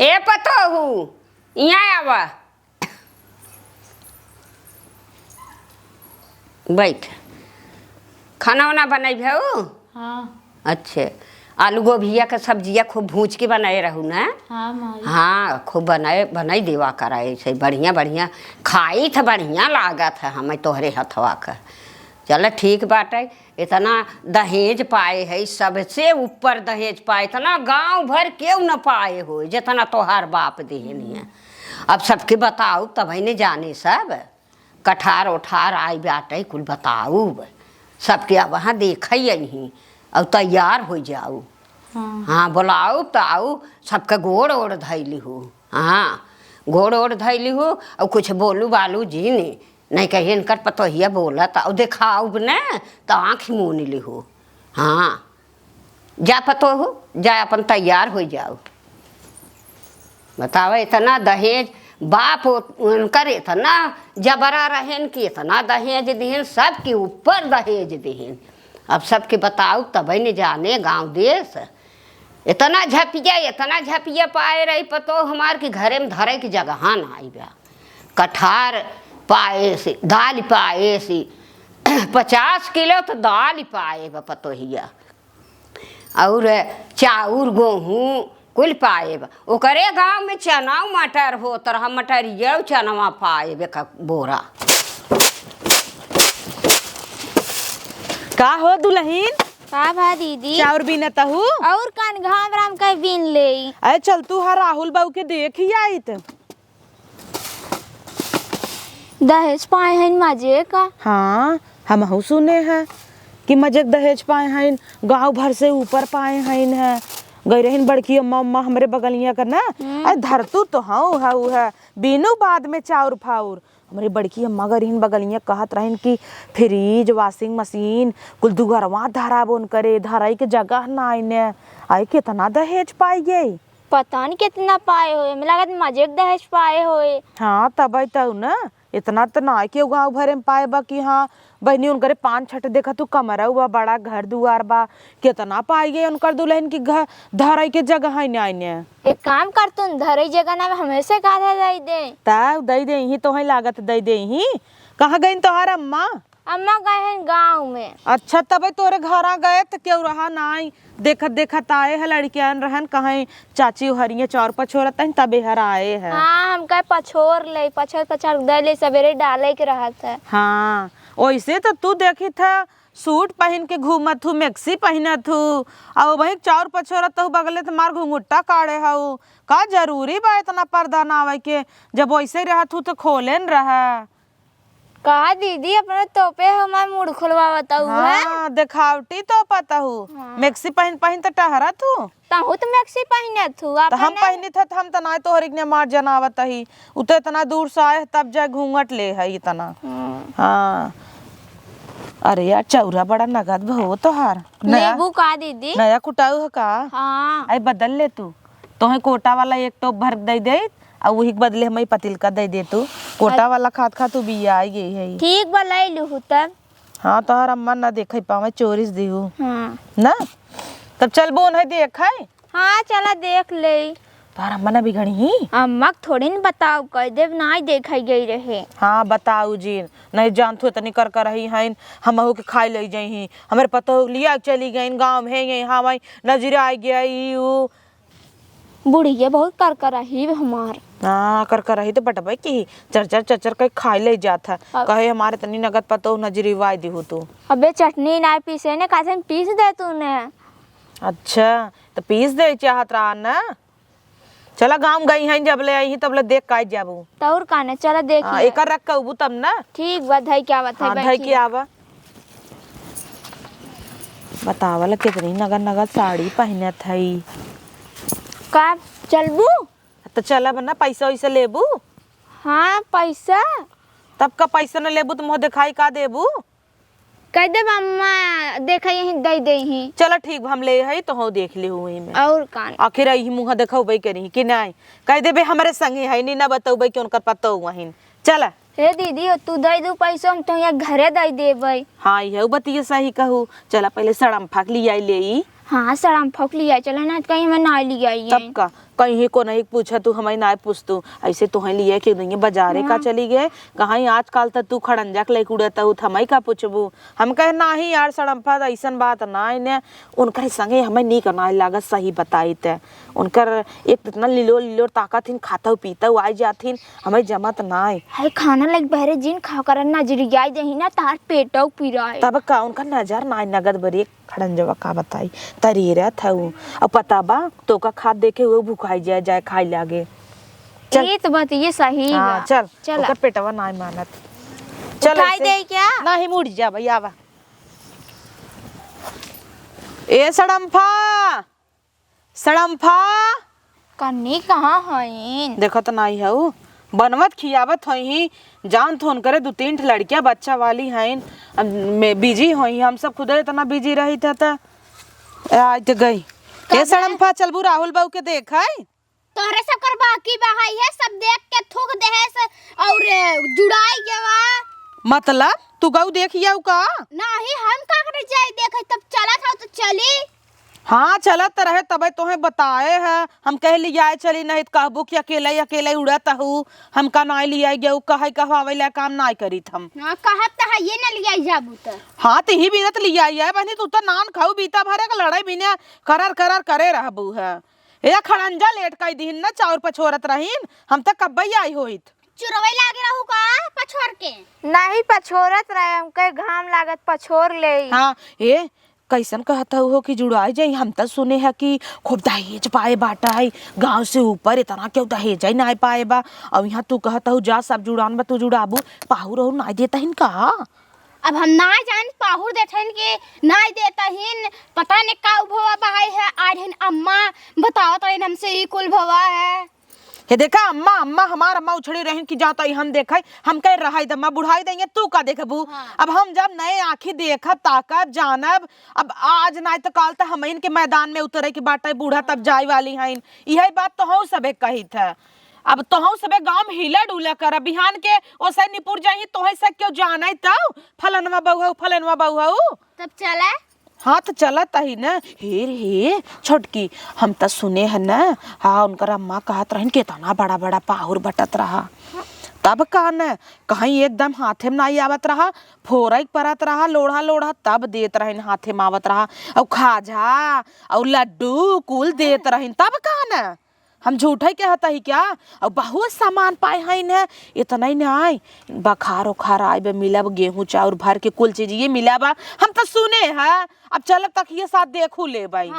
ए पतोहू यहाँ आवा बैठ। खाना वाना बनाई हो? हाँ। अच्छे आलू गोभिया का सब्जिया खूब भूज के बनाए रहू ना? हाँ खूब बनाई देवा कराए से बढ़िया बढ़िया खाई था, बढ़िया लागत है हमें तोहरे हथवा का। चल ठीक बाटे। इतना दहेज पाए है, सबसे ऊपर दहेज पाए, इतना गांव भर क्यों न पाए हो जितना तोहार बाप देहनी है। अब सबके बताऊ तब ने जाने सब कठार उठार आई बाटे कुल बताऊ सबके। अब वहाँ देख यहीं और तैयार हो जाऊ। हाँ बुलाऊ तो आऊ सबका गोड़ ओढ़ धैली हो। हाँ गोड़ ओढ़ धैली हो और कुछ बोलू बालू जी ने नहीं कही इनकर पतोहिया बोलत और दिखाऊ न तो आँख मून ली हो। हाँ जा पतो हो जा अपन तैयार हो जाओ। बताओ इतना दहेज बाप उनकर इतना जबरा रहन कि इतना दहेज देहन, सबके ऊपर दहेज देहन। अब सबके बताऊ तब न जाने गांव देश इतना झपिया पाए रही पतो हमार के घरे में धरे की जगह ना आई बा। कठार पाए से दाल पाए से 50 किलो तो दाल पाए बा पतोहिया और चाउर गेहूँ कुल पाए बा। ओकरे गाँव में चना मटर हो तरह मटरिया चनवा पाए बे का बोरा। का हो दुल्हन? का भा दीदी? चाउर बीनता हूँ और कान घाम राम का बीन ले। अरे चल तू हा राहुल बाबू के देख ही आई त। दहेज पाए हैं मजे का? हाँ हम सुने हैं कि मजे दहेज पाए हैं, गांव भर से ऊपर पाए हैं। गई रहीन बड़की अम्मा हमरे बगलिया का ना। अरे धरतू तो हाउ है बीनू बाद में चाउर फाउर। हमारी बड़की अम्मा गरीन बगलिया कहत रहीन कि फ्रिज वाशिंग मशीन कुल दुगरवा धरा बोन करे, धराई के जगह ना आईने। आई कितना दहेज पाई गई? पता नहीं कितना पाए हुए, मुझे लगा मजे दहेज पाए हुए। हाँ तब तो ना इतना तो ना कि गाँव भरे में पाए बा कि हाँ बहनी उनकरे 5-6 देखा तू कमरा हुआ बड़ा घर दुआर बा, कितना पाई गए उनकर दुल्हन की घर धराई के जगह है ना आईने। एक काम कर तू धराई जगह ना हमेशा कहा दे दे तब दे दे ही तो है लागत दे दे ही। कहाँ गई तोहार अम्मा? अम्मा गए हैं गाँव में। अच्छा तब तोरे घर आ गए तो क्यों रहा ना आई? देखत आए है लड़कियान रहन कहीं चाची हरिये चौर पछोरत हैं तबे हर आए हैं। हाँ हम कहे पछोर ले पछोर दे ले सवेरे डाले के रहा था। हाँ वैसे तो तू देखी था सूट पहन के घूमत हूँ, मैक्सी पहनत हूँ और वही चौर पछोरत हूँ बगले तो मार घुंघुट्टा काढ़े हूँ। का जरूरी बा इतना पर्दा ना आवे के? जब वैसे रहत हूँ तो खोले न रहा। कहा दीदी अपने तोपे हमारे मुड़ खुलवा बताऊ है। हाँ देखावटी तो पता हूँ। हाँ। मैक्सी पहन तो टहरा तू ताहू तो मैक्सी पहने थू तो हम पहनी था हम तो ना तो हरिक ने मार जनावत ही उते इतना दूर से आए तब जाए घूंघट ले है इतना। हाँ अरे यार चौरा बड़ा नगद भो तोहार नींबू का दीदी? नया कुटाऊ है का? हाँ आई बदल ले तू तो कोटा वाला एक टोप भर दे और वही के बदले हमें पतिल का दे तू। कोटा वाला खात तू बिया आई गई है। ठीक बलाई लू तब। हाँ तोहर अम्मा ना देखे पावे चोरिस दीहू हाँ ना तब चल बोन है देख है। हाँ चला देख ले। तोहर अम्मा ना बिगड़ी ही? अम्मा थोड़ी न बताओ कह देव ना देखा गई रहे। हाँ बताऊ जी नहीं जानत हो तनी कर रही हैं हम के खाई ले जाई हमारे पतो लिया चली गई गाँव में है हाँ भाई नजर आ गया बुढ़िया बहुत कर रही हमार। हाँ कर रही तो बटबे की चरचर कहीं खाई ले जाता कहे हमारे तनी नगद पतो नजरी वाई दी हो तू। अबे चटनी ना पीसे ने कैसे पीस दे तूने? अच्छा तो पीस दे चाहत रहा ना। चला गाँव गई हैं जब ले आई तब ले देख का जाबू तौर काने चला देख एक रख कहबू तब ना। ठीक बा धई क्या बात है? धई के आवा बतावल कितनी नगद साड़ी पहने थई का चलबू? तो चला बना पैसा वैसा लेबू? हाँ पैसा तब का पैसा न लेबू तो मुँह दिखाई का देबू? कह दे अम्मा देखा यही दे दे ही। चलो ठीक हम ले है तो हो देख ले हुई में और कान आखिर यही मुँह देखबे करी कि नहीं कह देबे हमारे संगे है नहीं ना बतौबे कि उनकर पतो वहीं। चला हे दीदी तू दे दू पैसा हम तो यहाँ घरे दे देबे। हाँ ये बतिया सही कहू। चला पहले सड़म फाक लिया ले। हाँ सड़म फक लिया चला ना कहीं हमें ना लिया तब का कहीं को नहीं पूछा तू हमें ना पूछ तू ऐसे तो है लिए कि नहीं बाजारे का चली गए कहाँ आजकल तक तू खड़ंजा के लेके उड़ता हूँ हमें का पूछबू हम कहे ना ही यार सड़म्फा ऐसा बात ना इन्हें उनकर संगे हमें नहीं करना लागत सही बताई ते उनकर एक इतना लिलो ताकत हिन खाता पीता आई जाथिन हमें जमत ना है खाना लग बहरे जिन खा कर नजरिया दही ना तार पेटो पीरा तब का उनका नजर ना नगद बरी खड़ंजवा का बताई तरीरा था वो अब पता बा तो का खाद देखे हुए भूखाई जाए खाई लागे चल ये तो बात ये सही हाँ, चल चल ओकर पेटवा ना मानत चल उठाई दे क्या ना ही मुड़ जा भैया आवा ए सड़म्फा कन्नी कहाँ है देखो तो नहीं है वो बनवत खियावत होई जान थोन करे 2-3 लड़कियां बच्चा वाली हैं मैं बिजी होई हम सब खुद इतना बिजी रही था आज तो गई ये सड़म्फा चलबू राहुल बाबू के देख है तोहरे सब कर बाकी बहाई है सब देख के थूक दे है और जुड़ाई गवा मतलब तू गऊ देखिया का नहीं हम का करे जाए देखे तब चला था तो चली हाँ चलत रहे तब तुम्हें बताए है हम कह लिया चली नहीं तो कहबू कि अकेले उड़त हूँ हम का ना लिया गया कहे कहवावे ला काम ना करी हम हां कहत त ये न लिया जाबू त हाँ तो ही बिनत लिया है बहनी तू तो नान खाऊ बीता भरे का लड़ाई बिना करर करे रहबू है या खड़ंजा लेट कई दिन ना चाउर पछोरत रहीन हम तक कब्बई आई होइत चुरवई लागे रहू का पछोर के नहीं पछोरत रहे हमके घाम लागत पछोर ले हाँ ये कैसन कहता हो कि जुड़ाई जाई हम तो सुने है कि खूब दहेज पाए बाटा है गांव से ऊपर इतना क्यों दहेज ही ना पाए बा अब यहाँ तू कहता हो जा सब जुड़ान बा तू जुड़ाबू पाहुर और ना देता हिन का अब हम ना जान पाहुर देथन के ना देता हिन पता ने का भवा बहाई है आज हिन अम्मा बताओ तो हमसे ई कुल भवा है ये देखा अम्मा हमार अम्मा उछड़ी रही कि जाता ही हम देखा हम कह रहा दम्मा बुढ़ाई देंगे तू का देखबू हाँ। अब हम जब नए आँखी देखब ताकब जानब अब आज ना तो काल तक हम इनके मैदान में उतरे की बाटे बूढ़ा तब जाए वाली हैं यही बात तो हम सबे कही था अब तो हम सबे गांव में हिला डुला कर बिहान के ओसे निपुर जाही तोहे से क्यों जाना तब फलनवा बहु तब चला हाँ तो चलत ही न हे छोटकी हम तो सुने है न हाँ उनकर अम्मा कहत रहन कितना बड़ा पाहुर बटत रहा तब का न कहीं एकदम हाथे में नहीं आवत रहा फोरक परत रहा लोढ़ा तब देत रहन हाथे में आवत रहा और खाजा और लड्डू कुल देत रहन तब का न हम झूठे कहता ही क्या और बहुत सामान पाए हैं न इतना ही ना आए बखार उखार आए बे मिला गेहूं चाउर भर के कुल चीज ये मिला बा हम तो सुने हैं अब चल तक ये साथ देखू ले भाई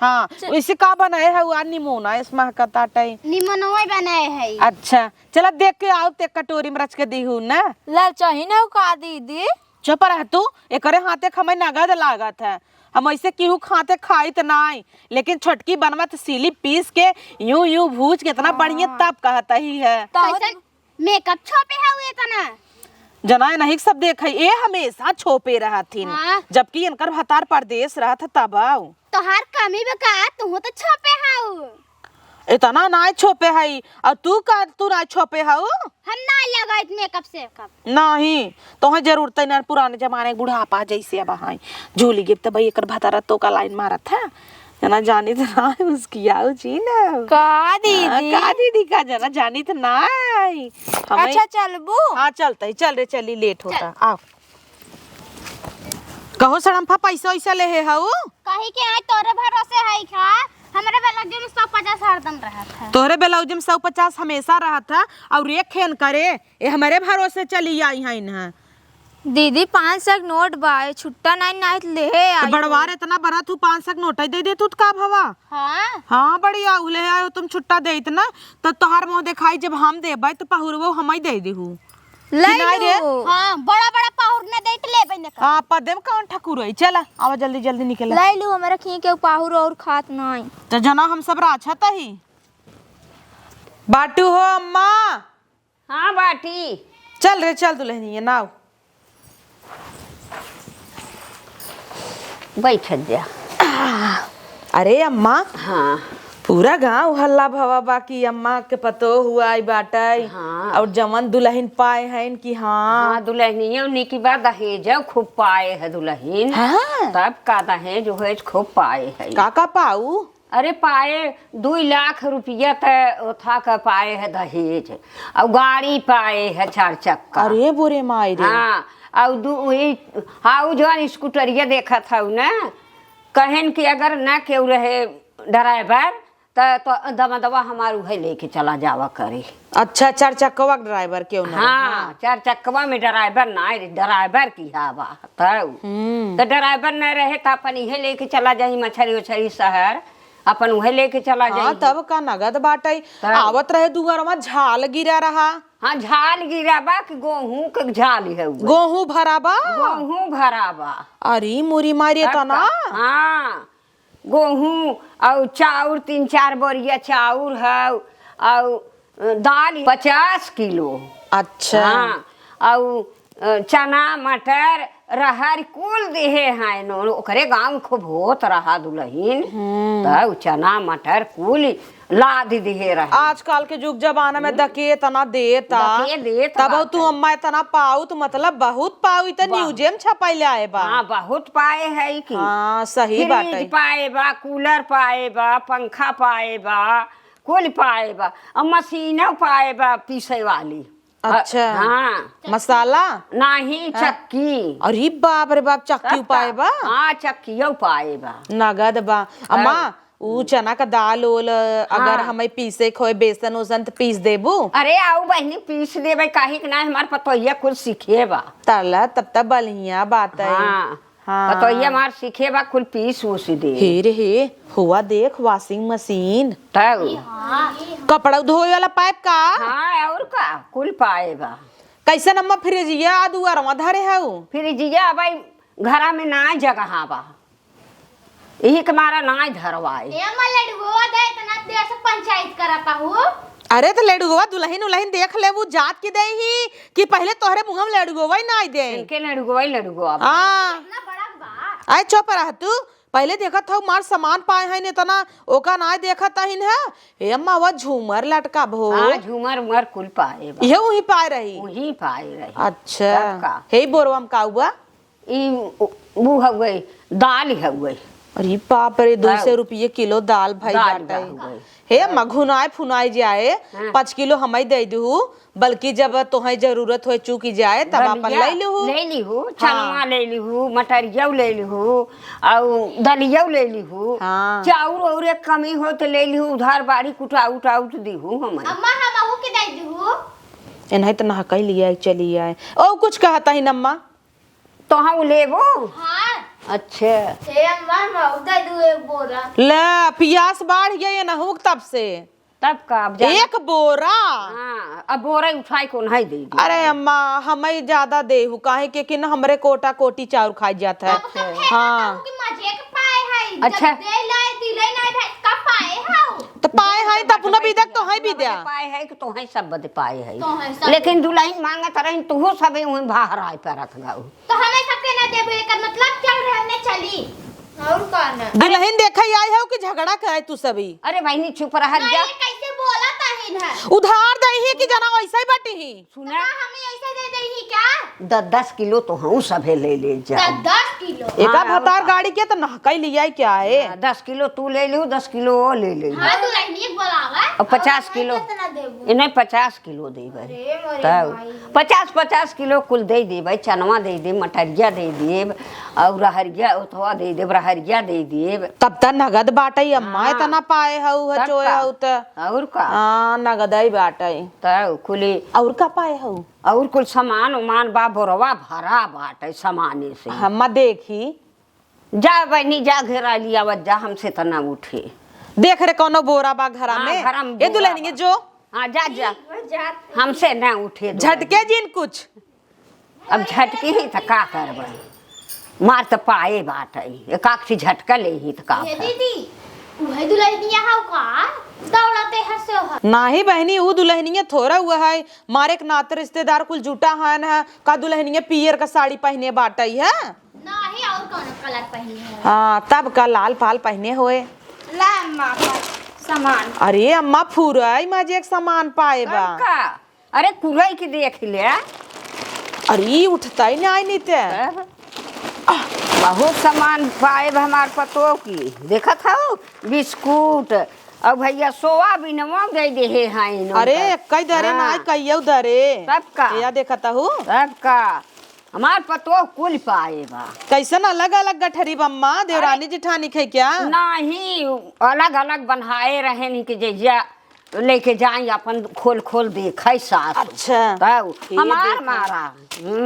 हाँ इसे का बनाए है वो निमोना इसमें कताटे निमोना बनाए है अच्छा चल देख के आओ ते कटोरी में रच के दीहू न लाल चाही ना का दीदी चुप रह तू एकरे हाथे खमे नगद लागत है हम ऐसे केहू खाते खाई तो नाई लेकिन छोटकी बनवत सीली पीस के यूं भूज के इतना बढ़िया तब कहता ही है मेकअप छोपे है हुए तना जनाए नहीं सब देखे ए हमेशा छोपे रहा थी जबकि इनकर भतार परदेश रहा था तब आओ तो हर कमी बका तू तो छोपे हाउ इतना ना छोपे है और तू ना छोपे हाउ हम ना लगाइत मेकअप से कब नहीं तो जरूरत है ना पुराने जमाने बुढ़ापा जैसे अब हाई झूली गिफ्ट भाई एक भतारा तो का लाइन मारा था जना जानी तो ना उसकी आओ जी ना का दीदी का जना जानी तो ना अच्छा चलबू हाँ चलता ही चल रे चली लेट होता आओ कहो सड़म्फा पैसा वैसा ले है हाउ कहीं के आज तोरे भरोसे है खा हमारे ब्लाउज में 150 हरदम रहा था तोरे ब्लाउज में 150 हमेशा रहा था और एक खेन करे ये हमारे भरोसे चली आई है इन्हें दीदी 500 नोट बाय छुट्टा नहीं ले तो बड़वार इतना बड़ा तू 500 नोट दे दे तू का भवा हाँ बढ़िया ले आयो तुम छुट्टा दे इतना तो तोहार मुंह दिखाई जब हम देबै तो पाहुर वो हम ही दे देहू हाँ बड़ा पाहुर ने दे ले बने हां पदेम कौन ठकुर है चला आवा जल्दी निकल ले लू हमरा खी के पाहुर और खात नहीं तो जना हम सब राछत ही बाटू हो अम्मा हाँ बाटी चल रे चल दुल्हनी नाव बैठ जा अरे अम्मा हाँ पूरा गांव हल्ला भवा बाकी अम्मा के पतो हुआ आई बाटाई हाँ। और जमन दुल्हन पाए हैं कि हाँ दुल्हनिया उन्हीं की बात दहेज खूब पाए है दुल्हन हाँ। तब का दहेज है खूब पाए है का पाऊ अरे पाए 2 लाख रुपया था का पाए है दहेज और गाड़ी पाए है 4 चक्का। अरे बोरे माई रे। हाँ और हाँ जो स्कूटरिया देखा था ना कहन कि अगर ना केहू रहे ड्राइवर तो दवा हमार उहे लेके चला जावा करे। अच्छा 4 चक्कवा ड्राइवर क्यों ना? हाँ 4 चक्कवा में ड्राइवर ना ड्राइवर की हवा तो ड्राइवर न रहे तो अपन इहे लेके चला जाई मछरी उछरी शहर अपन उहे लेके चला जाई। हाँ तब का नगद बाटे आवत रहे दुगरवा झाल गिरा रहा। हाँ झाल गिरा बा कि गेहूं के झाल है गेहूं भरा बा। गेहूं भरा बा। अरे मोरी मारे तना। हाँ गेहूं और चाउर 3-4 बोरिया चाउर है और दाल 50 किलो। अच्छा हाँ और चना मटर रहर कुल देहे हैं नो ओकरे गांव खूब होत रहा दुल्हन तो चना मटर कुल लाद देहे रहा। आजकल के जुग जमाना में दके तना देता तब तू अम्मा तना पाऊ तो मतलब बहुत पाऊ तो न्यूज़े में छपाइले आए बा। हाँ बहुत पाए है कि हाँ सही बात है। फ्रिज पाए बा कूलर पाए बा पंखा पाए बा कुल पाए बा और मशीन पाए बा पीसे वाली। अच्छा हाँ मसाला नाही चक्की। अरे बाप रे बाप चक्की पाए बा। हाँ चक्कियों पाए बा नगद बा। अम्मा ऊ चना का दाल ओल अगर हमें पीसे खोए बेसन उसन तो पीस देबू। अरे आओ बहनी पीस देबे काहे कि ना हमार पतोहिया कुल सीखे बा तला तब तब बढ़िया बात है। हाँ पतोहिया हमार सीखे बा कुल पीस उस दे। हे रे हे हुआ देख वॉशिंग मशीन तब कपड़ा धोए वाला पाइप का। हाँ और का कुल पाए बा। कैसे नम्मा फ्रिजिया दुआरवा धरे है फ्रिजिया भाई घरा में ना जगह बा यही के मारा ना धरवाए। पंचायत कराता हूँ। अरे तो लड़ुआ दुल्हन उल्हन देख ले वो जात की दे ही कि पहले तोहरे मुंह में लड़ुआ ही ना दे इनके लड़ुआ। हाँ आए चुप रह तू पहले देखा था मार सामान पाए है इतना ओका ना देखा था इन है हे अम्मा वो झूमर लटका भो। हाँ झूमर उमर कुल पाए बा। ये वही पाए रही वही पाए रही। अच्छा हे बोरवा में का हुआ ई वो हवे दाल हवे। अरे बाप रे 200 रुपये किलो दाल भाई बाटे। हे अम्मा घुनाए फुनाए जाए 5 किलो हमें दे दू बल्कि जब तुम्हें जरूरत हो चूकी जाए तब अपन ले लीहू चनवा ले लीहू मटरिया ले लीहू और दलिया ले लीहू चाउर और एक कमी हो तो ले लीहू उधार बाड़ी कुटाउट आउट दीहू हमें। अम्मा हम आहू के दे दीहू इन्हें तो नहा कही लिया चली आए ओ कुछ कहता ही नम्मा तो हम लेबो। हाँ अच्छा हे अम्मा दे दू एक बोरा। ले पियास बाढ़ गया ये नहुक तब से तब का एक बोरा। हाँ अब बोरा उठाई को नहीं दे। अरे अम्मा हमें ज्यादा देहू काहे के न हमरे कोटा कोटी चाउर खाई जाता है। हाँ अच्छा तो पाए है तब पुनः भी देख तो है भी दिया पाए है कि तो है सब बदे पाए है लेकिन दुल्हन मांगत रही तू सब वहीं बाहर आए पे रख गाऊ तो हमें सबके ना देबे एकर मतलब चल रहने चली और कौन दुल्हन देखा आई है कि झगड़ा करे तू सभी। अरे बहनी चुप रह जा। कैसे बोला ताहिन है उधार दे ही कि जना वैसा ही बाटी ही सुना हमें ऐसे दे दे ही क्या 10 किलो तो हम सभे ले जा 10 किलो एका भतार गाड़ी के तो नहकाई लिया क्या है 10 किलो तू ले लो 10 किलो वो ले ले। हां दुल्हन बोलावा और 50 किलो इन्हें 50 किलो दे तब 50 किलो कुल दे दे चनवा दे दे मटरिया दे दे और रहरिया उथवा दे दे रहरिया दे दे तब तक नगद बाटे अम्मा इतना पाए हऊ चोए हऊ त और का। हां नगद ही बाटे तब कुली और का पाए हऊ और कुल सामान उमान बा बोरवा भरा बाटे सामाने से। हम्मा देखी जा बहनी जा घेरा लिया वज्जा हमसे तना उठे देख रे कोनो बोरा बा घरा में ये दुल्हन जो। हाँ जा हमसे न उठे झटके जिन कुछ अब झटके ही तो का करबे मार तो पाए बाटे एकाक से झटका ले ही तो का दीदी वही दुल्हनिया हाउ का दौड़ाते हंसे हो नाही बहनी वो दुल्हनिया थोड़ा हुआ है मारे के नाते रिश्तेदार कुल जुटा है का दुल्हनिया पियर का साड़ी पहने बाटे है नहीं और कौन कलर पहनी है। हाँ तब का लाल फाल पहने हुए ला अम्मा का सामान। अरे अम्मा फुराई माजे एक सामान पाए बा का अरे कुरई के देख ले अरे उठता ही नहीं ते बहुत सामान पाए हमार पतो की देखा था बिस्कुट और भैया सोयाबीनवा दे दे हैं। अरे कई दरे ना कई दरे सबका या देखा था सबका हमार पतो कुल पाए बा। कैसन अलग अलग गठरी बम्मा देवरानी जिठानी खे क्या? नहीं अलग अलग बनाए रहे नहीं कि जैया लेके जाए अपन खोल खोल देखे साथ। अच्छा तब हमार मारा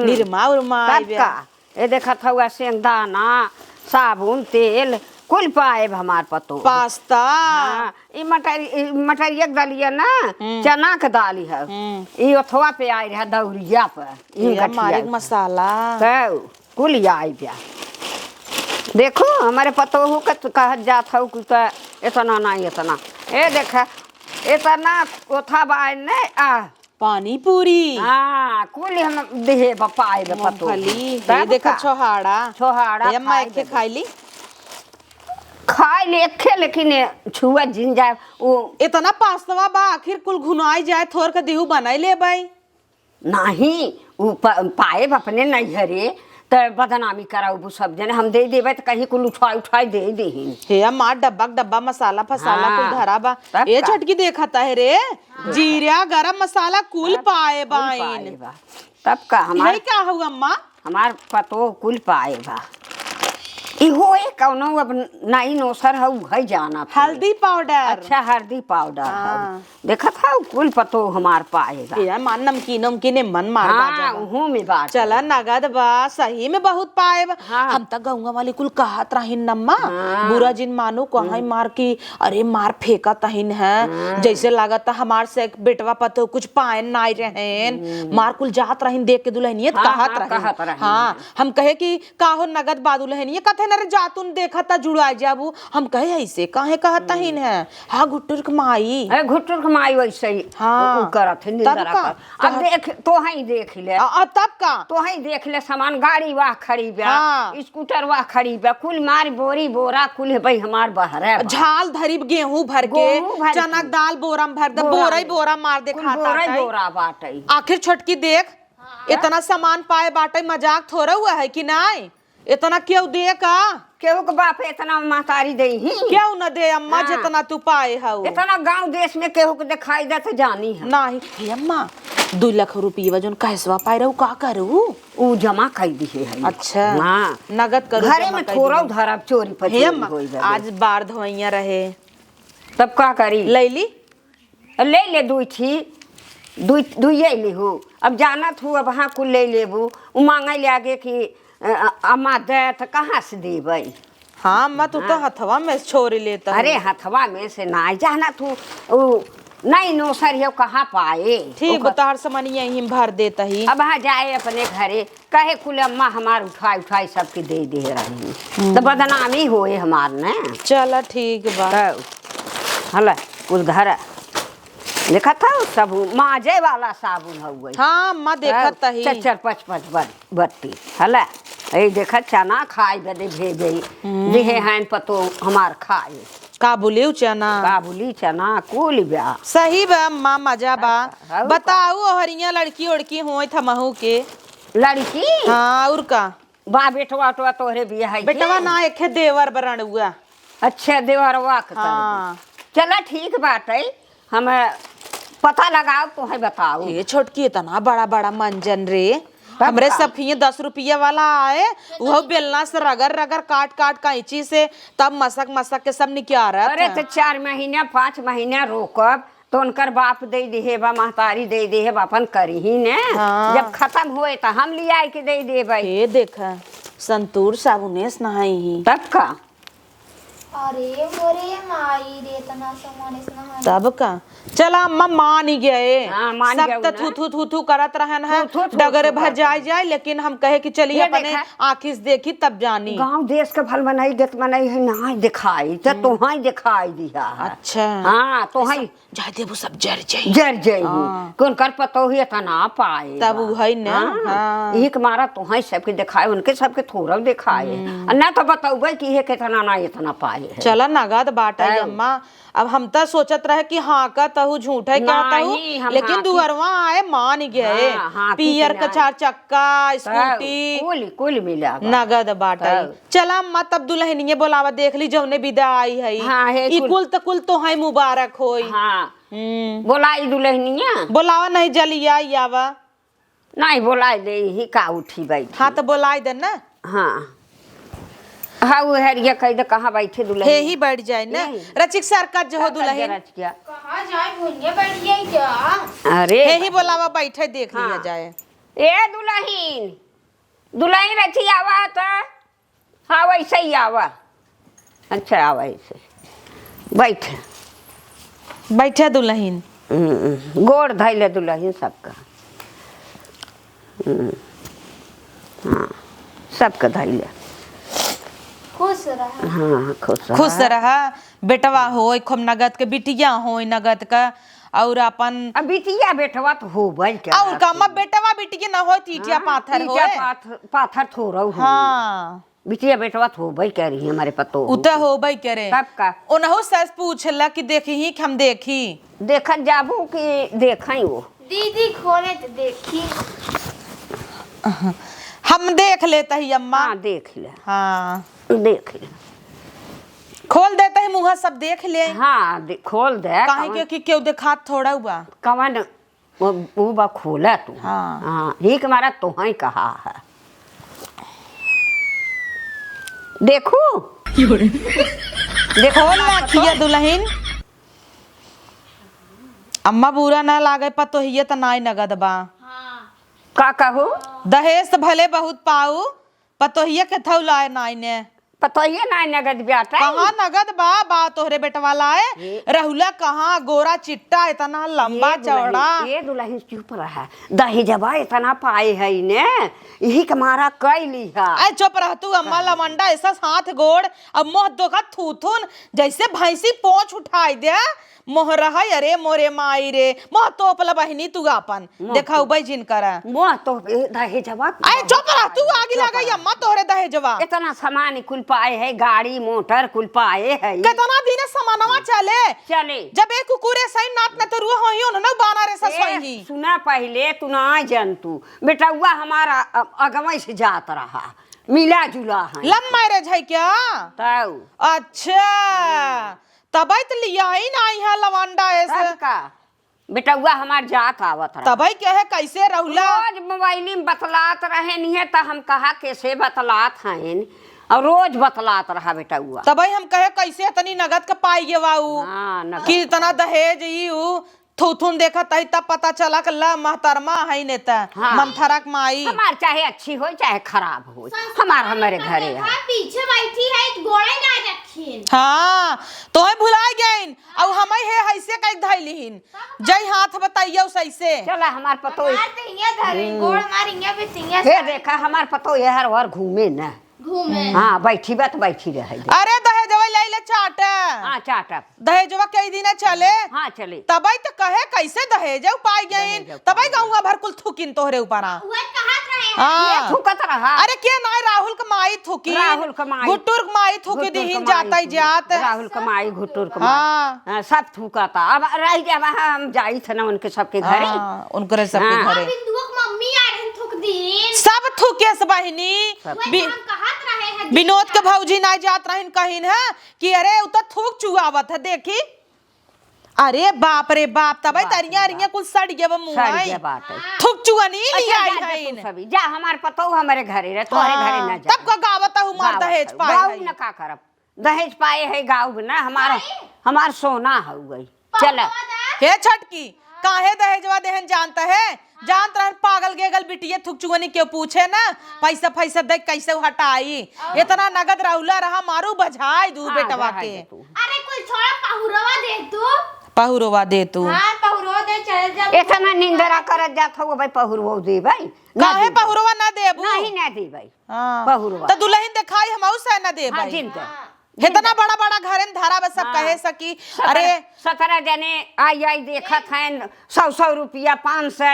निरमा उरमा सबका ये देखा था शेंगदाना साबुन तेल कुल पाए हमार पतो। पास्ता हाँ, मटरिया दलिया ना चना के दाली है ये अथवा पे आई रहा दौरिया पर मालिक मसाला तो कुल आई गया। देखो हमारे पतो हो कह जात हो कि इतना नहीं इतना ये देखा इतना ओथा बाय ने पानी पूरी हाँ कुल हम देहे पाए पतो। ये देखा छोहाड़ा अम्मा एक खाई ली खाए लेखे लेकिन छुआ जिन जाए वो इतना पास्तवा बा आखिर कुल घुनाई जाए थोर के देहू बनाई ले भाई नहीं वो पाए अपने नहीं हरे तो बदनामी कराऊ सब जने हम दे देवे तो कहीं कुल उठाई दे दे हे अम्मा डब्बा मसाला फसाला कुल धरा बा ये छटकी देखता है रे जीरा गरम मसाला कुल पाए बाइन तब का हमारे क्या हुआ अम्मा हमार पतो कुल पाए बा इहो कौनो अब नई नोसर है जाना हल्दी पाउडर। अच्छा हल्दी पाउडर देखा था कुल पतो हमार पाएगा यार मान नमकीन मन मार हाँ, में बात चला नगद बा सही में बहुत पाए हाँ। हम तक गौंगा वाली कुल कहत रहीन नम्मा हाँ। बुरा जिन मानो कहाँ मार की अरे मार फेंका तहीन है जैसे लागत हमार से बेटवा पतो कुछ पाए नाई रहेन मार कुल जात रहीन देख के दुल्हनियत कहत रहीन हाँ हम कहे कि काहो नगद बा दुल्हनिया कथे नरे जातुन देखा था जुड़ा जाबू हम कहे ऐसे काहे कहता ही है हाँ घुटुर कमाई वैसे ही हाँ करत है अब देख तो ही देख ले तब का तो ही देख ले सामान गाड़ी वाह खड़ी बा हाँ। स्कूटर वाह खड़ी बा कुल मार बोरी बोरा कुल है भाई हमार बाहर है झाल धरी गेहूं भर के चना दाल बोरा में भर दे बोरा मार दे खाता बोरा बाटे आखिर छोटकी देख इतना सामान पाए बाटे मजाक थोड़ा हुआ है कि नहीं इतना क्यों दे का केहू के बाप इतना महतारी दे ही क्यों न दे अम्मा जितना तू पाए है इतना गांव देश में केहू के दिखाई दे तो जानी है नहीं हे अम्मा 2 लाख रुपये जोन कैसवा पाए रहू का करू ऊ जमा कर दी है। अच्छा हाँ नगद करू घरे में थोड़ा धरब चोरी पर हे अम्मा आज बार धोइया रहे तब का करी लैली ले दुई थी दुई ले हो अब जाना थू अब हाँ कुल ले लेबू उ मांगे ले आगे कि अम्मा दे तो कहाँ से देबै हाँ अम्मा तू तो हथवा में छोड़ लेता अरे हथवा में से ना जाना तू नहीं नौसर है कहाँ पाए ठीक बता सामान यही भर देता ही अब हाँ जाए अपने घरे कहे कुल अम्मा हमार उठाई सबके दे रही तो बदनामी होए हमार ने चला ठीक बा हला कुल घर देखा था सब माजे वाला साबुन हुआ हाँ अम्मा देखा ही 4-5 बत्ती हला ए देखा चना खाए बदे भेजे दिहे हैं पतो हमार खाए काबुली चना कुल बा सही बा अम्मा मजा बा बताओ हरिया लड़की उड़की हो थमहू के लड़की हाँ और का बा बेटवा तोहरे बिया है बेटवा ना एक देवर बरण हुआ अच्छा देवरवा हाँ चला ठीक बात है हम पता लगाओ तो है बताओ ये छोटकी इतना बड़ा मंजन रे हमरे सफिये 10 रुपया वाला आए वो बेलना से रगड़ काट कैंची से तब मसक के सब निकाल रहा अरे तो 4 महीना 5 महीना रोकब तो उनकर बाप दे दिहे बा महतारी दे दिहे अपन करी ही ने हाँ। जब खत्म होए तो हम लिया के दे देबे ये देखा संतूर साबुनेस नहाई ही तब का अरे मोरे माई रे तना सामान इसना तब का चला अम्मा मान ही गए सब तो थू करत रहन है डगरे भर जाए लेकिन हम कहे कि चलिए अपने आँखी से देखी तब जानी गांव देश के भल मनाई गत मनाई है ना दिखाई तो तोहाई दिखाई दिया अच्छा हाँ तोहाई जाय देबू सब जर जाई कौन कर पतो ही तना पाए तब है ना एक मारा तोहाई सबके दिखाए उनके सबके थोड़ा दिखाए ना तो बताऊबे कि हे कितना ना इतना पाए है। चला नगद बाटा अम्मा। अब हम तो सोचत रहे कि हाँ का तहु झूठ है क्या तहु, लेकिन दुअरवा आए मान गए। पियर का 4 चक्का स्कूटी कुल मिला नगद बाटा। चला अम्मा तब दुल्हनिये बोलावा देख ली जौने विदा आई है। ई कुल तो है मुबारक होई। बोलाई दुल्हनिया बोलावा नहीं जलिया आवा नहीं बोलाई दे ही का उठी बैठी। हाँ तो बोलाई दे ना। हाँ हाँ वो हरिया कह दे कहाँ बैठे दुल्हन हे ही बैठ जाए ना रचिक सरका जो हो दुल्हन कहाँ जाए भुनिया बैठ जाए क्या। अरे हे ही बोलावा बैठे देख लिया जाए। ए दुल्हन रची आवा तो हाँ वैसे ही आवा। अच्छा आवा ऐसे बैठे दुल्हन गोड़ धैले दुल्हन सबका। हाँ सबका धैले खुश रहा। हाँ खुश रहा बेटवा हो खूब नगद के बिटिया हो नगद का और अपन बिटिया बेटवा तो हो भाई क्या और का बेटवा बिटिया ना हो तीटिया पाथर हो पाथर थोड़ा। हाँ बिटिया बेटवा तो हो भाई कह रही है हमारे पतो उता हो भाई करे सबका उनहु सच पूछला कि देखी ही कि हम देखी देखत जाबू कि देखई वो दीदी खोले तो देखी हम देख लेता ही अम्मा। हाँ देख ले। हाँ देख ले खोल देता है मुँह सब देख ले। हाँ खोल दे काहे कि क्यों देखा थोड़ा हुआ कवन वो बा खोला तू। हाँ हाँ ही तुम्हारा तो ही कहा है देखू देखो ना किया दुल्हन अम्मा बुरा ना लागे पतो ही तो नाई नगद बा। का कहू दहेज तो भले बहुत पाऊ पतो ही के थौ लाए नाई ने पतो ही ना नगद बेटा कहाँ नगद बा तोहरे बेटवा लाए रहुला कहाँ गोरा चिट्टा इतना लंबा चौड़ा। ये दुल्हन चुप रहा दहेजवा इतना पाए है ने यही के मारा कैली है। अरे चुप रह तू अम्मा लमंडा ऐसा हाथ गोड़ अब मोह दोखा थूथुन जैसे भैंसी पोंछ उठाई दे मोह रहा अरे मोरे माई रे मोह तो अपला बहिनी तू अपन देखा उबई जिन करा मोह तो दहेजवा। अरे चुप रह तू आगे लगा अम्मा तोहरे दहेजवा इतना सामान कुल पाए है गाड़ी मोटर कुल पाए है कितना दिन सामानवा चले जब एक कुकुरे सही नाट न तो रुआ होई न बाना रे ससुई सुना पहले तू ना जन तू बेटा हुआ हमारा अगवई से जात रहा मिला जुला है लम मैरिज है क्या तब अच्छा तबई तो लिया ही नहीं है लवंडा ऐसे का बेटा हुआ हमार जात आवत रहा तबई क्या है कैसे रहुला रोज मोबाइल में बतलात रहे नहीं है तो हम कहा कैसे बतलात हैं और रोज बतलात रहा बेटा हुआ तबई हम कहे कैसे तनी नगद का पाई गे वाऊ कि इतना दहेज यू थूथुन देखा तही तब पता चला कि ला महतरमा है नेता मंथरक माई हमार चाहे अच्छी हो चाहे खराब हो हमारे घरे है पीछे बैठी है गोड़े ना रखीन। हाँ तो है भुला गईन और हमें है ऐसे कई धैलीन जय हाथ बताइयो सही से चला हमार पतो गोड़ मारिंगे बिटिया हे देखा हमार पतो ये हर बार घूमे ना घूमे। हाँ बैठी बात बैठी रहे अरे दहेजवा ले ले चाट हाँ चाटा दहेजवा कई दिन चले हाँ चले तबई तो कहे कैसे दहेज पाई गईन तबई गाँव भर कुल थुकिन तोहरे ऊपर हाँ थुकत रहा अरे के नाई राहुल का माई थुकी राहुल का माई गुट्टुर का माई थुकी दीहिन जाता जात राहुल का माई घुटुर का माई सब थुकाता अब रह जा वहाँ हम जाई थे ना उनके सबके घरे उनके सबके घरे मम्मी आ रही थुक दी सब थुके से बहिनी विनोद के भौजी ना जात रहिन कहिन है कि अरे उत थूक चुआवत है देखी अरे बाप रे बाप तब तरिया अरिया कुछ सड़ गया वो मुंह थूक चुआ नहीं आई है जा हमार पतो हमारे घरे रे तोरे घरे ना जा तब का गावत हूं मार दहेज पाए गाँव न का करब दहेज पाए है गाँव ना हमार सोना हो गई चल हे छटकी काहे दहेजवा देहन जानता है जानत रहन पागल गेगल बिटिया थुक चुगनी क्यों पूछे ना पैसा पैसा देख कैसे हटाई इतना नगद राहुला रहा मारू बजाई दू बेटवा के अरे कुल छोड़ा पहुरवा दे तू पहुरवा दे तू हां पहुरवा दे चल जा इतना निंदरा करत जात हो भाई पहुरवा दे भाई काहे पहुरवा ना देबू नहीं ना दे भाई हां पहुरवा तो दुल्हन दिखाई हमहु से ना दे भाई इतना बड़ा बड़ा घरन धारा बस सब कहे सकी अरे 17 जने आई देखत हैं 100 रुपया 500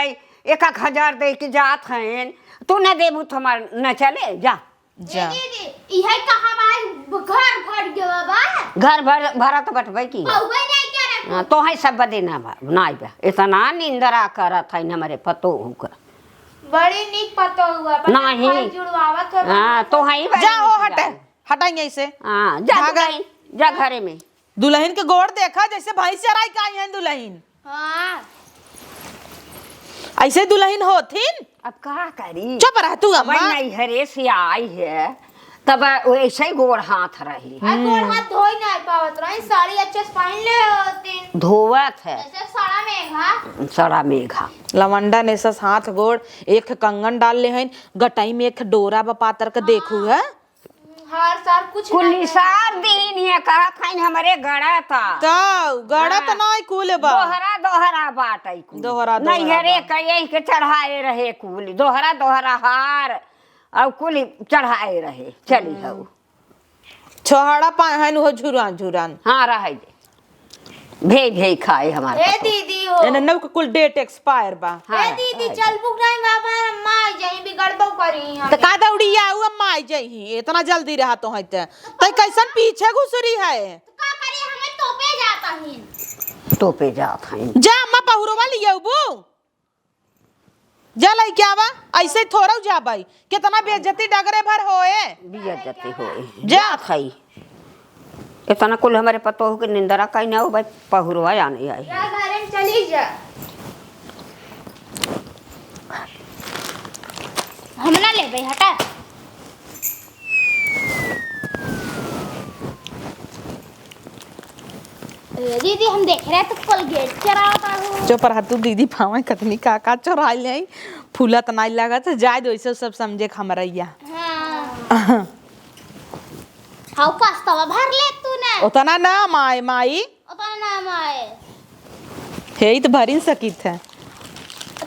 1,000 दे के जात हैं तू न देबू तो हमार न चले जा जा दीदी इहे कहां बा घर भर गवा बा घर भरा तो बटबै की पौवे नहीं करे तो है सब बदेना बा नाई बा इतना निंदरा करत है हमारे पतो होकर बड़ी नीक पतो हुआ पर नहीं जुड़वावत है हां तो है जा हो हटे हटाएंगे इसे। हां जा जा घरे में। दुल्हन के गोड़ देखा जैसे भैंस चराई का आई है दुल्हन। हां ऐसे दुल्हन होथिन। अब का करी चुप रह तू अम्मा। नहीं हरे से आई है तब वैसे ही गोड़ हाथ रही गोड़ हाथ धोई नहीं पावत रही साड़ी अच्छे से पहन ले होती धोवत है जैसे साड़ा मेघा सड़ा मेघा लवंडा ने सस हाथ गोड़ एक कंगन डाल ले हैं गटाई में एक डोरा बपातर के देखू है हर साल कुछ कुलिसार दिन ये कहा खाइन हमारे गड़ा था तो गड़ा तो नहीं कुल बा दोहरा दोहरा बाटई कुल दोहरा नहीं हरे कई के चढ़ाए रहे कुल दोहरा दोहरा हार और कुल चढ़ाए रहे चली हो छोहड़ा पाए हैं वो झुरान झुरान। हाँ रह दे भेज खाए हमारे ए दीदी हो एने नव के कुल डेट एक्सपायर बा। ए दीदी चल बुक नहीं बाबा अम्मा जहीं भी गड़बड़ करी हम तो का दौड़ी आऊ अम्मा आई जही इतना जल्दी रहा तो है तो कैसन पीछे घुसरी है का करी हमें टोपे जाता ही टोपे जात हैं जा अम्मा पहुरो वाली आऊ जा लाई क्या बा ऐसे थोड़ा जा भाई कितना बेइज्जती डगरे भर होए बिया जाते हो जा खाई इतना कुल हमारे पतो हो कि निंदरा कहीं ना हो भाई पहुरवा आने आई जा घर में चली जा हम ना ले भाई हटा दीदी हम देख रहे हैं तो कोलगेट चराता हूँ जो पर तू दीदी पावे कतनी का चोरा ले फूला त नहीं लागत जाय दो ऐसे सब समझे खमरैया। हाँ हाउ पास्ता भर ले तूने उतना ना माई माई उतना नाम आए हे तो भरी सकित है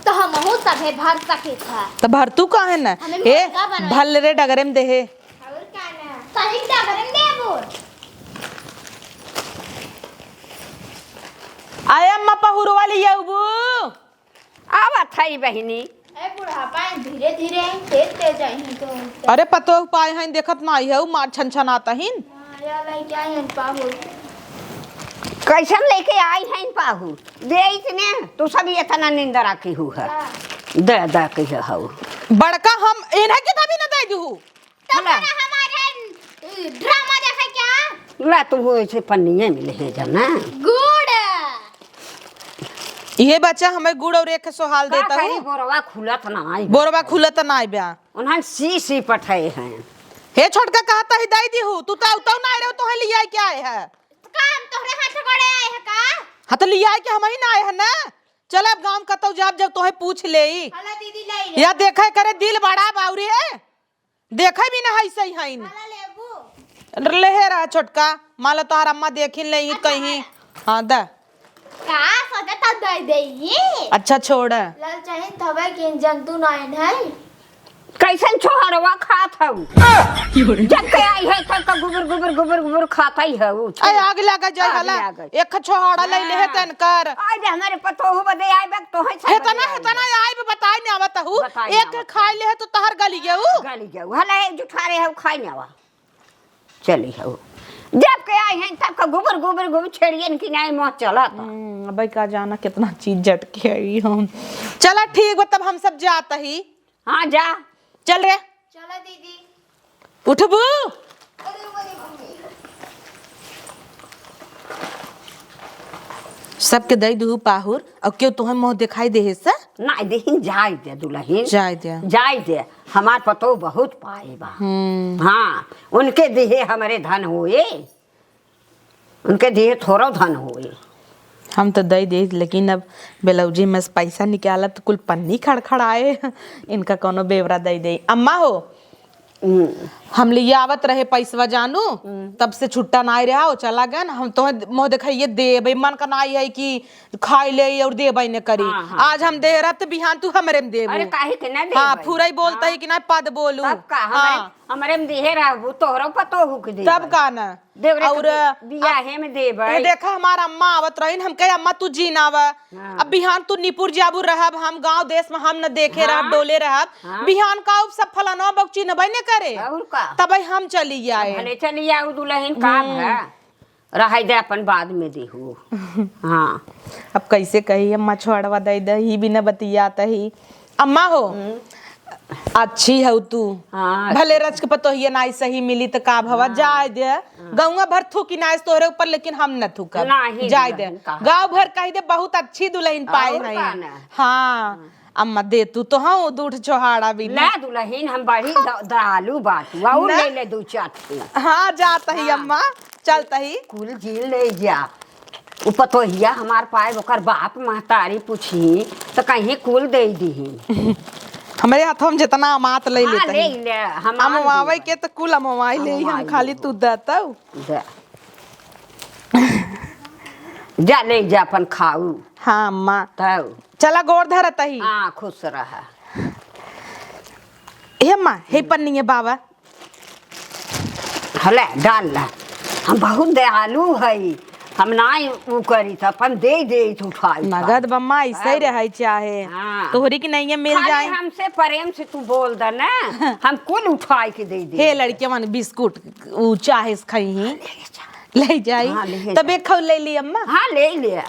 तो हम हो सभे भर सके था तो भर तू काहे ना हमें हे मुर्गा बनाए। भल रे डगरे में देहे और क्या ना सही डगरम देबो आय अम्मा पहुरो वाली आऊ आवा थाई बहिनी ए बुढ़ापा धीरे धीरे तेज तेज आई तो अरे पतो पाए हैं देखत ना है मार छन छन आता हिन या लाई क्या है पाहु कैसन लेके आई है इन पाहू दे इतने तू सब इतना निंदरा की हु है दे दे के हो बड़का हम इन्हें के तभी ना दे दू तब ना हमारे ड्रामा देखा क्या ला तू हो ऐसे पन्निए मिले है जाना गुड़ ये बच्चा हमें गुड़ और एक सोहाल देता का हूँ बोरवा खुलत ना आई बोरबा खुलत ना आई ब्या उन्हन सी पठाए हैं हे छोटका कहता ही दाई दी हूँ तू तो ना आए रहो तो है लिया क्या आए है काम तोहरे हाथ गड़े आए है का हाँ तो लिया के हम ही ना आए है ना चल अब गांव कतौ जाब जब तोहे पूछ ले हला दीदी लाई या देखे करे दिल बड़ा बाउरी है देखे भी ना है सही है हला लेबू लेहे रहा छोटका माला तोहार अम्मा देखिन ले कहीं हाँ दा का सोचा था दे देई अच्छा छोड़ लाल चाहे थवे के जंतु नाइन है कैसन छोहरवा खात हूँ जब के आई है तब का गुबर गुबर गुबर गुबर खाता ही है वो अरे आग लगा जाए हला एक छोहड़ा ले ले तन कर आज हमारे पतो हो बदे आई बक तो है हेतना आई भी बताई नहीं आवत हूँ एक खाई ले तो तहर गली गयो गाली जाऊ हला एक जुठा रहे हो खाई ना वा चली हो जब के आई हैं तब का गुबर गुबर गुबर छेड़ियन की नहीं मोह चला था भाई का जाना कितना चीज झटके आई हम चला ठीक तब हम सब जाता ही हाँ जा चल रे चलो दीदी उठबू सबके दई दू पाहुर और क्यों तुम्हें मुंह दिखाई दे से ना देहिन जाय दे दुल्हन जाय दे हमार पतो बहुत पाए बा हाँ उनके दिहे हमारे धन हुए उनके दिहे थोड़ा धन हुए हम तो दई दे लेकिन अब बेलौजी में से पैसा निकाला तो कुल पन्नी खड़खड़ाए इनका कोनो बेवरा दई दे अम्मा हो हम लिए आवत रहे पैसवा जानू तब से छुट्टा ना रहा हो चला गया ना हम तो मुँह दिखाइए दे मन का ना है कि खाई ले और दे ने करी आज हम दे रहा तो बिहान तू हमारे में देबू अरे काहे के ना दे हाँ पूरा ही बोलता है कि ना पद बोलू तब का हमारे में दिहे रहबू तोहरो पतो हुक दे तब का ना देवरे और बियाहे में देबै। ए देखा हमार अम्मा आवत रहीन, हम कहे अम्मा तू जी नावा। अब बिहान तू निपुर जाबू रहब, हम गांव देश में हम न देखे रहब, डोले रहब। बिहान का सब फलाना बक्ची न बने करे, और का तब हम चली आए। भले चली आऊ दुल्हन काम है, रह दे अपन बाद में देहू। हाँ अब कैसे कही अम्मा छोड़वा दे दही भी न बतियात ही। अम्मा हो अच्छी है तू, हाँ। भले रच के पतोहिया नाई सही मिली तो का भवा जाय दे। गाँव भर थूकी नाइस तोहरे ऊपर, लेकिन हम न थूकब, नहीं जाय दे। दुल्हन कहा। गाँव भर कही दे बहुत अच्छी दुल्हन पाए और हैं। का ना। हाँ अम्मा दे तू तो हाँ दूध चौहाड़ा भी ले दुल्हन हम बड़ी दयालु बात और ले ले दो चाट। हाँ जाता ही अम्मा, चलता ही कुल झील ले जा। उ पतोहिया हमार पाए ओकर बाप महतारी पूछी तो कहीं कुल दे दी। हमारे हाथों में जितना अमात ले हाँ, लेता ले ही। ले हम अमावे के तो कुल अमवाई ले हम खाली तू देता। जा ले जा अपन खाऊ। हाँ अम्मा तब चला गोर धरता ही। हाँ खुश रहा। हे अम्मा हे पन्नी बाबा हले डाल ला, हम बहुत दयालु है, हम ना उ करी था अपन दे उठाई नगद बम्मा ऐसे ही रहे चाहे। हाँ। तोहरी की नहीं मिल खाली जाए। हमसे प्रेम से तू बोल दे ना, हम कुल उठाई के दे दे। हे लड़के मन बिस्कुट ऊ चाहे खाई ही ले जाई। हाँ, ले तब एक खाऊ ले ली अम्मा। हाँ ले ले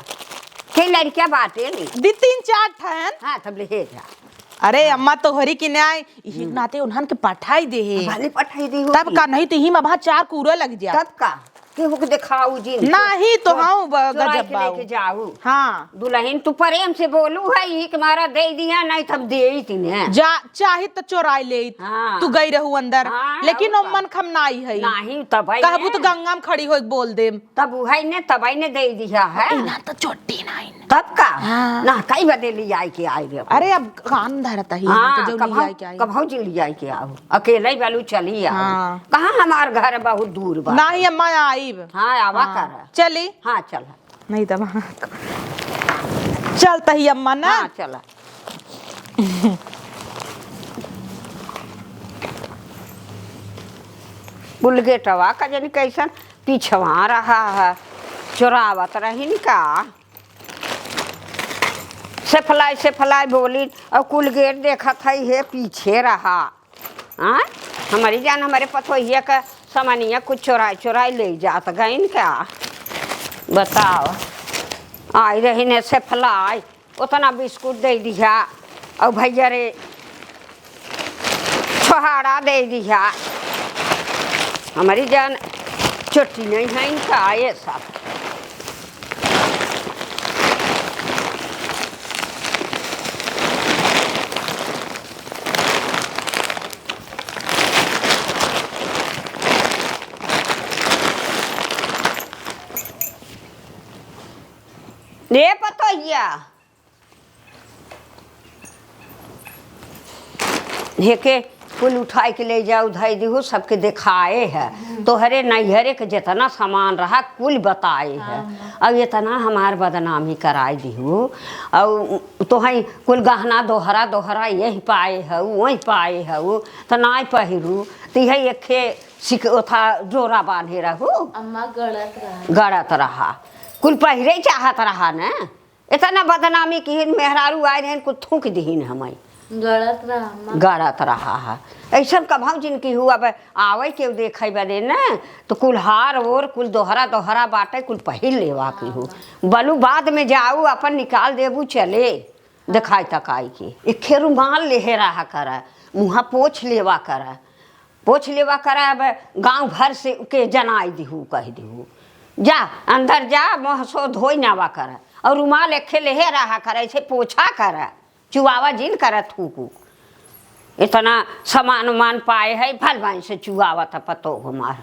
के लड़किया बाटे ले। दी 3-4 ठन। हाँ तब ले जा। अरे अम्मा तोहरी की न्याय यही नाते उन्हन के पठाई दे हे। भले पठाई दी हो तब का नहीं तो ही में 4 कूड़ा लग जा। तब का केहू के दिखाऊ जी नहीं तो हाँ गजब गजब लेके जाऊ। हाँ दुल्हन तू प्रेम से बोलू है एक मारा दे दिया, नहीं तब दे तीने जा चाहे तो चोराई ले। हाँ। तू गई रहू अंदर। हाँ, लेकिन और वो मन खम नाई है। नहीं तब कहबू तो गंगा में खड़ी हो बोल दे। तब उहै ने तब ने दे दिया है। ना तो चोटी नहीं तब का हाँ। ना कई बदे ले आई के आई रे। अरे अब कान धरता ही हाँ तो जो ले आई के आई। कभौ जी ले आई के आओ, अकेले वालू चली आओ। हाँ। कहाँ हमार घर बहुत दूर बा। नहीं अम्मा आईब। हाँ आवा हाँ। कर। चली हाँ चल। नहीं तब चलता ही अम्मा ना। हाँ चला। बुलगेटवा का जन कैसन पीछवा रहा है, चुरावत रही का। से फलाई बोली और कुल गेट देखा था ये पीछे रहा। हाँ हमारी जान हमारे पतोहिया का सामानिया कुछ चुराई ले जात गईन क्या। बताओ आई रही ने से फलाई उतना बिस्कुट दे दिया और भैया रे छोहाड़ा दे दिया। हमारी जान चोटी नहीं है इनका ये सब। ले पतोहिया के कुल उठाई के ले जाओ धाई दिहो सबके दिखाए है। तोहरे नैहरे के जितना सामान रहा कुल बताए है। अब इतना हमार बदनामी कराए दिहो और तोहई कुल गहना दोहरा यही पाए है वही पाए है तो ना पहिरू तो यही एक था जोरा बांधे रहू। अम्मा गड़त रहा कुल पहिरे चाहत रहा न। इतना बदनामी की मेहरारू आए रहन कुल थूक दीन हमें गड़त रहा है। ऐसा कभाव जिनकी हुआ आवे के देखे बदे न तो कुल हार और कुल दोहरा बाटे कुल पहिल लेवा की हो। बलू बाद में जाऊ अपन निकाल देबू चले दिखाई तकाई के एक रुमाल ले रहा कर मुँहा पोछ लेवा कर अब गाँव भर से के जनाई दिहू कह दिहू जा अंदर जा मुँह सो धोई नावा कर और रुमाल एखे ले रहा कर ऐसे पोछा कर चुआवा जिन कर थूकू। इतना सामान उमान पाए है भल भाई से चुआवा था पतो हमार